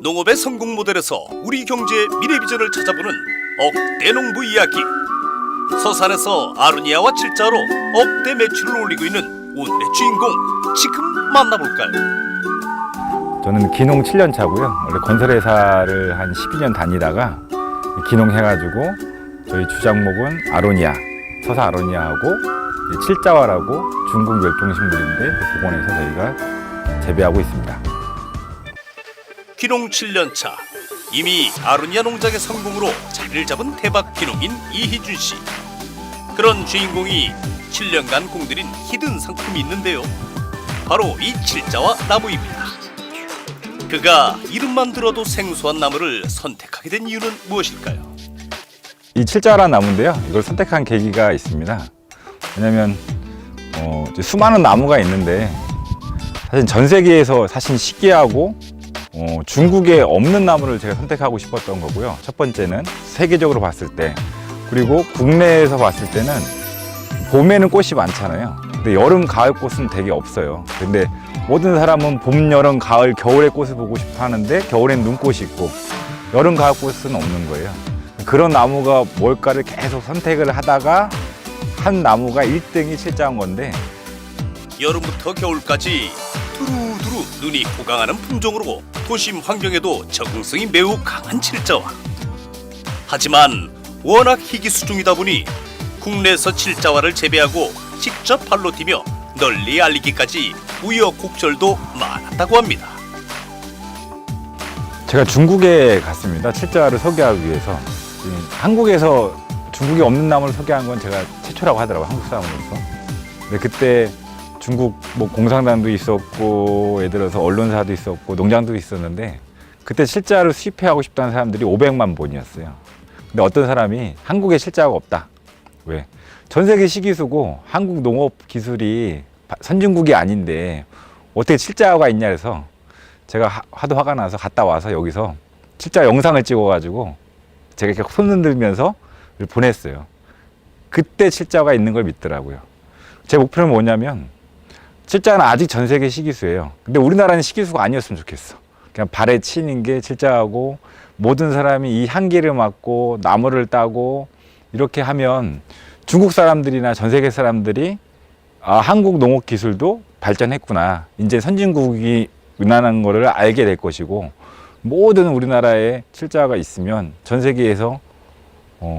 농업의 성공 모델에서 우리 경제의 미래 비전을 찾아보는 억대 농부 이야기. 서산에서 아로니아와 칠자로 억대 매출을 올리고 있는 오늘의 주인공, 지금 만나볼까요? 저는 기농 7년 차고요. 원래 건설회사를 한 12년 다니다가 기농해가지고 저희 주작목은 아로니아, 서사 아로니아하고 칠자와라고 중국 멸종식물인데 복원해서 저희가 재배하고 있습니다. 기농 7년차, 이미 아로니아 농장의 성공으로 자리를 잡은 대박 기농인 이희준 씨. 그런 주인공이 7년간 공들인 히든 상품이 있는데요. 바로 이 칠자와 나무입니다. 그가 이름만 들어도 생소한 나무를 선택하게 된 이유는 무엇일까요? 이 칠자와라는 나무인데요. 이걸 선택한 계기가 있습니다. 왜냐면 수많은 나무가 있는데 사실 전 세계에서 사실 시기하고 중국에 없는 나무를 제가 선택하고 싶었던 거고요. 첫 번째는 세계적으로 봤을 때, 그리고 국내에서 봤을 때는 봄에는 꽃이 많잖아요. 근데 여름, 가을 꽃은 되게 없어요. 근데 모든 사람은 봄, 여름, 가을, 겨울의 꽃을 보고 싶어 하는데 겨울엔 눈꽃이 있고 여름, 가을 꽃은 없는 거예요. 그런 나무가 뭘까를 계속 선택을 하다가 한 나무가 1등이 칠자인 건데, 여름부터 겨울까지 두루두루 눈이 호강하는 품종으로 도심 환경에도 적응성이 매우 강한 칠자와. 하지만 워낙 희귀 수종이다 보니 국내에서 칠자와를 재배하고 직접 발로 뛰며 널리 알리기까지 우여곡절도 많았다고 합니다. 제가 중국에 갔습니다. 칠자와를 소개하기 위해서. 한국에서 중국에 없는 나무를 소개한 건 제가 최초라고 하더라고요, 한국 사람으로서. 근데 그때 중국 공산당도 있었고, 예를 들어서 언론사도 있었고, 농장도 있었는데, 그때 칠자와를 수입해하고 싶다는 사람들이 500만 본이었어요. 근데 어떤 사람이 한국에 칠자와가 없다. 왜? 전 세계 시기수고 한국 농업 기술이 선진국이 아닌데 어떻게 칠자와가 있냐 해서 제가 하도 화가 나서 갔다 와서 여기서 칠자와 영상을 찍어가지고 제가 이렇게 손 흔들면서 보냈어요. 그때 칠자와가 있는 걸 믿더라고요. 제 목표는 뭐냐면, 칠자와는 아직 전 세계 시기수예요. 근데 우리나라는 시기수가 아니었으면 좋겠어. 그냥 발에 치는 게 칠자와고, 모든 사람이 이 향기를 맡고 나무를 따고 이렇게 하면 중국 사람들이나 전 세계 사람들이 한국 농업 기술도 발전했구나, 이제 선진국이 은하는 거를 알게 될 것이고, 모든 우리나라에 칠자와가 있으면 전 세계에서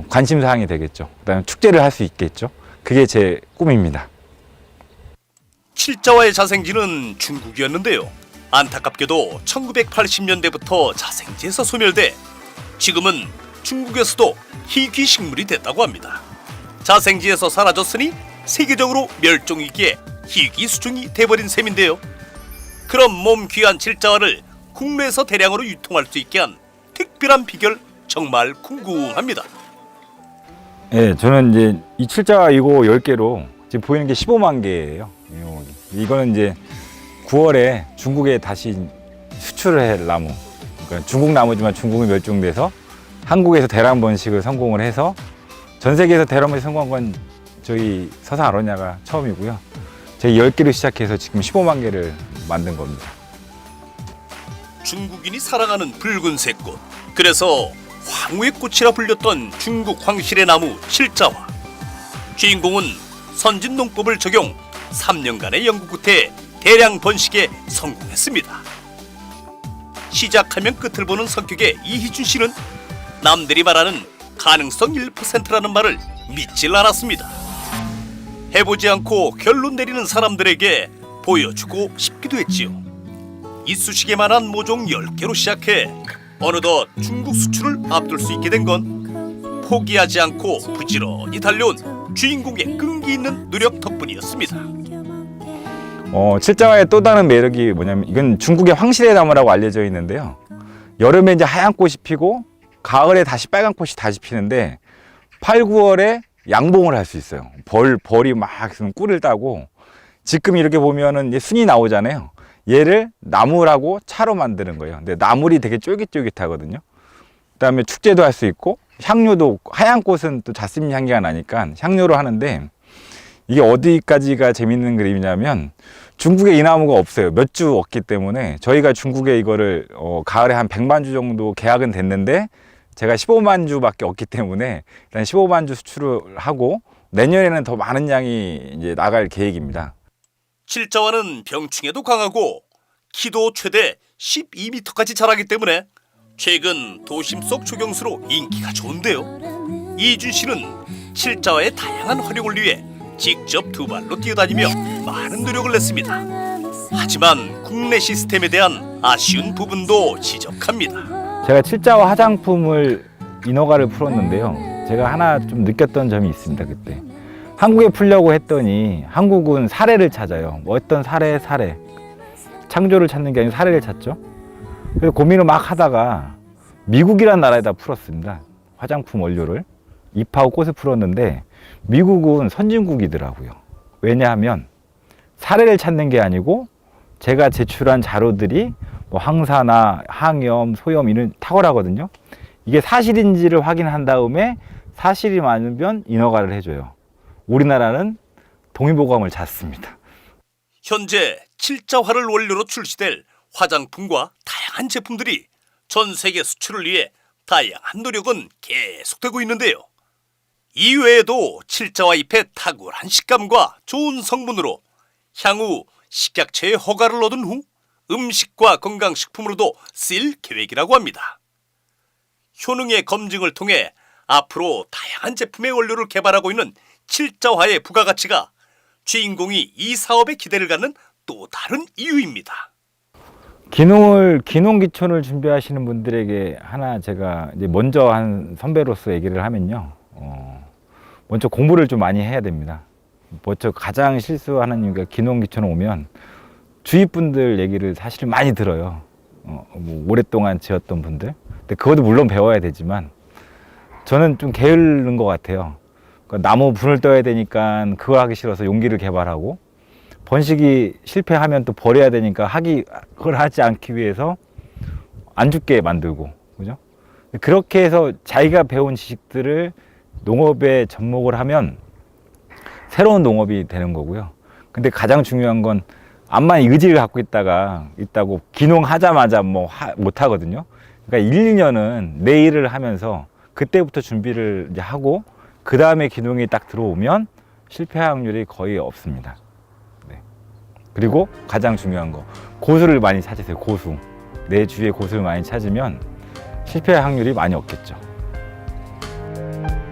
관심사항이 되겠죠. 그다음에 축제를 할 수 있겠죠. 그게 제 꿈입니다. 칠자와의 자생지는 중국이었는데요. 안타깝게도 1980년대부터 자생지에서 소멸돼 지금은 중국에서도 희귀 식물이 됐다고 합니다. 자생지에서 사라졌으니 세계적으로 멸종위기에 희귀 수종이 돼버린 셈인데요. 그럼 몸 귀한 칠자와를 국내에서 대량으로 유통할 수 있게 한 특별한 비결 정말 궁금합니다. 네, 저는 이제 이 칠자와 이거 10개로 지금 보이는 게 15만 개예요. 이거는 이제 9월에 중국에 다시 수출을 할 나무. 그러니까 중국 나무지만 중국이 멸종돼서 한국에서 대량 번식을 성공을 해서 전 세계에서 대량 번식 성공한 건 저희 서산 아로니아가 처음이고요. 저희 10개로 시작해서 지금 15만 개를 만든 겁니다. 중국인이 사랑하는 붉은색 꽃, 그래서 황후의 꽃이라 불렸던 중국 황실의 나무 칠자와. 주인공은 선진 농법을 적용 3년간의 연구 끝에 대량 번식에 성공했습니다. 시작하면 끝을 보는 성격의 이희준 씨는 남들이 말하는 가능성 1%라는 말을 믿질 않았습니다. 해보지 않고 결론 내리는 사람들에게 보여주고 싶기도 했지요. 이쑤시개만한 모종 10개로 시작해 어느덧 중국 수출을 앞둘 수 있게 된 건 포기하지 않고 부지런히 달려온 주인공의 끈기 있는 노력 덕분이었습니다. 칠자와의 또 다른 매력이 뭐냐면, 이건 중국의 황실의 나무라고 알려져 있는데요. 여름에 이제 하얀 꽃이 피고 가을에 다시 빨간 꽃이 다시 피는데 8, 9월에 양봉을 할 수 있어요. 벌이 막 꿀을 따고, 지금 이렇게 보면은 이제 순이 나오잖아요. 얘를 나물하고 차로 만드는 거예요. 근데 나물이 되게 쫄깃쫄깃하거든요. 그다음에 축제도 할 수 있고, 향료도, 하얀 꽃은 또 자스민 향기가 나니까 향료로 하는데, 이게 어디까지가 재밌는 그림이냐면 중국에 이 나무가 없어요. 몇 주 없기 때문에 저희가 중국에 이거를 가을에 한 100만 주 정도 계약은 됐는데 제가 15만 주밖에 없기 때문에 일단 15만 주 수출을 하고 내년에는 더 많은 양이 이제 나갈 계획입니다. 칠자와는 병충해도 강하고 키도 최대 12m까지 자라기 때문에 최근 도심 속 조경수로 인기가 좋은데요. 이준 씨는 칠자와의 다양한 활용을 위해 직접 두 발로 뛰어다니며 많은 노력을 냈습니다. 하지만 국내 시스템에 대한 아쉬운 부분도 지적합니다. 제가 칠자와 화장품을 인허가를 풀었는데요. 제가 하나 좀 느꼈던 점이 있습니다. 그때 한국에 풀려고 했더니 한국은 사례를 찾아요. 어떤 사례 창조를 찾는 게 아니라 사례를 찾죠. 그래서 고민을 막 하다가 미국이라는 나라에다 풀었습니다. 화장품 원료를 잎하고 꽃을 풀었는데 미국은 선진국이더라고요. 왜냐하면 사례를 찾는 게 아니고 제가 제출한 자료들이 뭐 항산화, 항염, 소염 이런 탁월하거든요. 이게 사실인지를 확인한 다음에 사실이 많으면 인허가를 해줘요. 우리나라는 동의보감을 잤습니다. 현재 칠자화를 원료로 출시될 화장품과 다양한 제품들이 전 세계 수출을 위해 다양한 노력은 계속되고 있는데요. 이외에도 칠자화 잎의 탁월한 식감과 좋은 성분으로 향후 식약처의 허가를 얻은 후 음식과 건강식품으로도 쓰일 계획이라고 합니다. 효능의 검증을 통해 앞으로 다양한 제품의 원료를 개발하고 있는 칠자화의 부가가치가 주인공이 이 사업에 기대를 갖는 또 다른 이유입니다. 기농기촌을 준비하시는 분들에게 하나 제가 이제 먼저 한 선배로서 얘기를 하면요. 먼저 공부를 좀 많이 해야 됩니다. 먼저 가장 실수하는 이유가 기농기촌에 오면 주위 분들 얘기를 사실 많이 들어요. 뭐 오랫동안 지었던 분들. 근데 그것도 물론 배워야 되지만 저는 좀 게으른 것 같아요. 그러니까 나무 분을 떠야 되니까 그거 하기 싫어서 용기를 개발하고 번식이 실패하면 또 버려야 되니까 그걸 하지 않기 위해서 안 죽게 만들고, 그죠? 그렇게 해서 자기가 배운 지식들을 농업에 접목을 하면 새로운 농업이 되는 거고요. 근데 가장 중요한 건 암만 의지를 갖고 있다고 기농하자마자 못 하거든요. 그러니까 1, 2년은 내 일을 하면서 그때부터 준비를 이제 하고 그 다음에 기농이 딱 들어오면 실패 확률이 거의 없습니다. 네. 그리고 가장 중요한 거 고수를 많이 찾으세요. 고수. 내 주위에 고수를 많이 찾으면 실패 확률이 많이 없겠죠.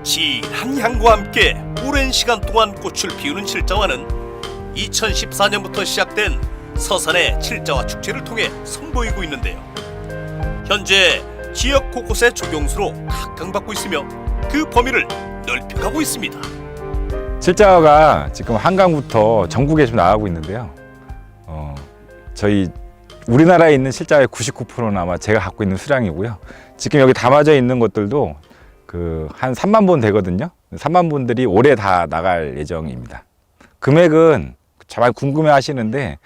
진한 향과 함께 오랜 시간 동안 꽃을 피우는 칠자화는 2014년부터 시작된 서산의 칠자화 축제를 통해 선보이고 있는데요. 현재 지역 곳곳의 조경수로 각광받고 있으며 그 범위를 넓혀가고 있습니다. 칠자화가 지금 한강부터 전국에 좀 나가고 있는데요. 저희 우리나라에 있는 칠자화의 99%는 아마 제가 갖고 있는 수량이고요. 지금 여기 담아져 있는 것들도 한 3만 본 되거든요. 3만 본들이 올해 다 나갈 예정입니다. 금액은 정말 궁금해 하시는데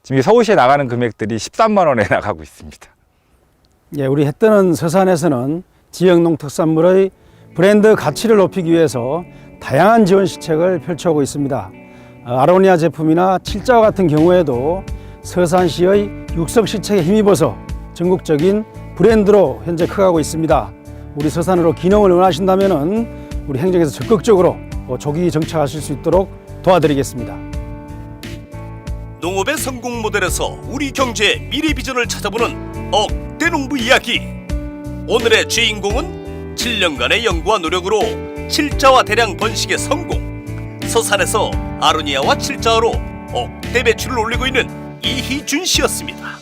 지금 서울시에 나가는 금액들이 13만 원에 나가고 있습니다. 예, 우리 해뜨는 서산에서는 지역 농특산물의 브랜드 가치를 높이기 위해서 다양한 지원 시책을 펼쳐오고 있습니다. 아로니아 제품이나 칠자와 같은 경우에도 서산시의 육성 시책에 힘입어서 전국적인 브랜드로 현재 커가고 있습니다. 우리 서산으로 기농을 원하신다면 우리 행정에서 적극적으로 조기 정착하실 수 있도록 도와드리겠습니다. 농업의 성공 모델에서 우리 경제의 미래 비전을 찾아보는 억대 농부 이야기. 오늘의 주인공은 7년간의 연구와 노력으로 칠자화 대량 번식의 성공. 서산에서 아로니아와 칠자화로 억대 매출을 올리고 있는 이희준 씨였습니다.